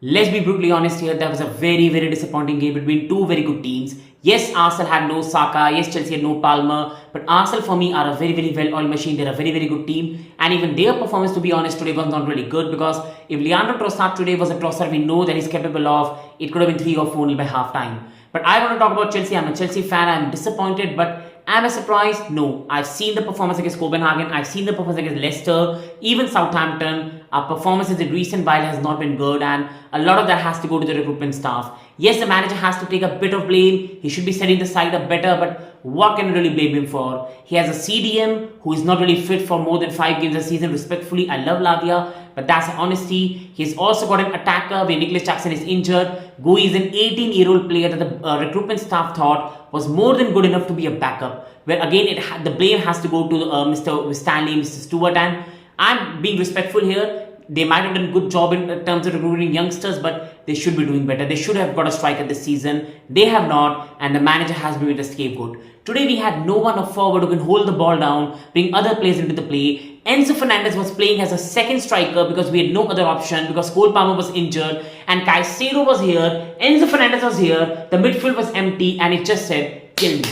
Let's be brutally honest here, that was a very, very disappointing game between two very good teams. Yes, Arsenal had no Saka, yes, Chelsea had no Palmer, but Arsenal for me are a very, very well-oiled machine. They're a very, very good team, and even their performance, to be honest, today was not really good, because if Leandro Trossard today was a Trossard we know that he's capable of, it could have been 3 or 4 by half time. But I want to talk about Chelsea. I'm a Chelsea fan. I'm disappointed, but am I surprised? No. I've seen the performance against Copenhagen. I've seen the performance against Leicester, even Southampton. Our performances in recent while has not been good, and a lot of that has to go to the recruitment staff. Yes, the manager has to take a bit of blame. He should be setting the side up better, but what can I really blame him for? He has a CDM who is not really fit for more than 5 games a season. Respectfully, I love Lavia, but that's honesty. He's also got an attacker where Nicolas Jackson is injured. Gui is an 18-year-old player that the recruitment staff thought was more than good enough to be a backup. Where again, the blame has to go to Mr. Stanley, Mr. Stewart, and I'm being respectful here. They might have done a good job in terms of recruiting youngsters, but they should be doing better. They should have got a striker this season. They have not, and the manager has been with a scapegoat. Today we had no one up forward who can hold the ball down, bring other players into the play. Enzo Fernandez was playing as a second striker because we had no other option, because Cole Palmer was injured and Caicedo was here. Enzo Fernandez was here. The midfield was empty, and it just said, kill me.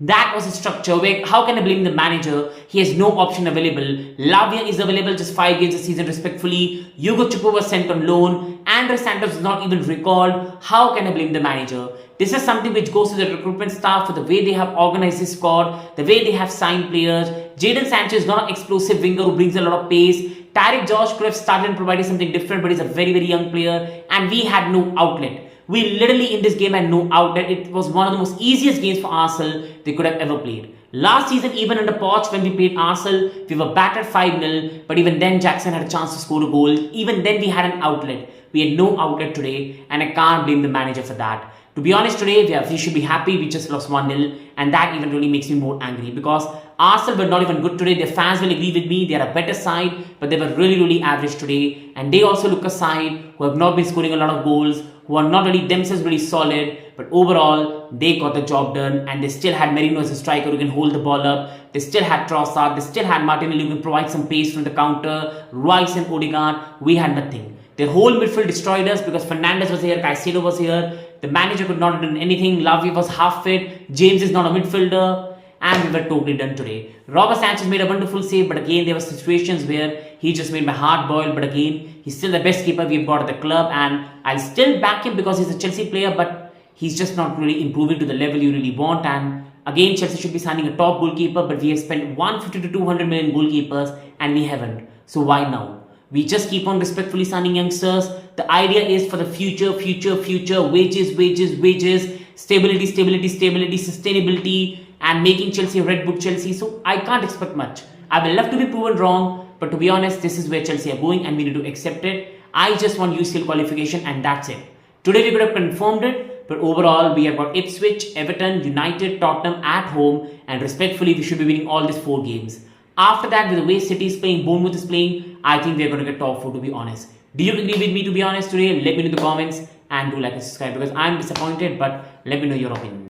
That was a structure where how can I blame the manager? He has no option available. Lavia is available just 5 games a season respectfully. Hugo Chupo was sent on loan. Andre Santos is not even recalled. How can I blame the manager? This is something which goes to the recruitment staff for the way they have organized this squad, the way they have signed players. Jadon Sanchez is not an explosive winger who brings a lot of pace. Tariq Josh could have started and provided something different, but he's a very, very young player, and we had no outlet. We literally in this game had no outlet. It was one of the most easiest games for Arsenal they could have ever played. Last season, even under Poch, when we played Arsenal, we were battered 5-0, but even then Jackson had a chance to score a goal. Even then we had an outlet. We had no outlet today, and I can't blame the manager for that. To be honest, today we should be happy we just lost 1-0, and that even really makes me more angry, because Arsenal were not even good today. Their fans will agree with me. They are a better side, but they were really, really average today. And they also look a side who have not been scoring a lot of goals, who are not really themselves really solid, but overall they got the job done, and they still had Merino as a striker who can hold the ball up. They still had Trossard. They still had Martinelli who can provide some pace from the counter. Rice and Odegaard. We had nothing. Their whole midfield destroyed us because Fernandez was here, Caicedo was here. The manager could not have done anything. Lavia was half fit. James is not a midfielder. And we were totally done today. Robert Sanchez made a wonderful save, but again, there were situations where he just made my heart boil. But again, he's still the best keeper we've got at the club, and I'll still back him because he's a Chelsea player, but he's just not really improving to the level you really want. And again, Chelsea should be signing a top goalkeeper, but we have spent 150 to 200 million goalkeepers, and we haven't. So why now? We just keep on respectfully signing youngsters. The idea is for the future, wages, stability, sustainability, and making Chelsea a Red Bull Chelsea. So I can't expect much. I will love to be proven wrong, but to be honest, this is where Chelsea are going, and we need to accept it. I just want UCL qualification, and that's it. Today we could have confirmed it, but overall we have got Ipswich, Everton, United, Tottenham at home, and respectfully we should be winning all these 4 games. After that, with the way City is playing, Bournemouth is playing, I think we are going to get top 4, to be honest. Do you agree with me, to be honest, today? Let me know in the comments, and do like and subscribe, because I'm disappointed, but let me know your opinion.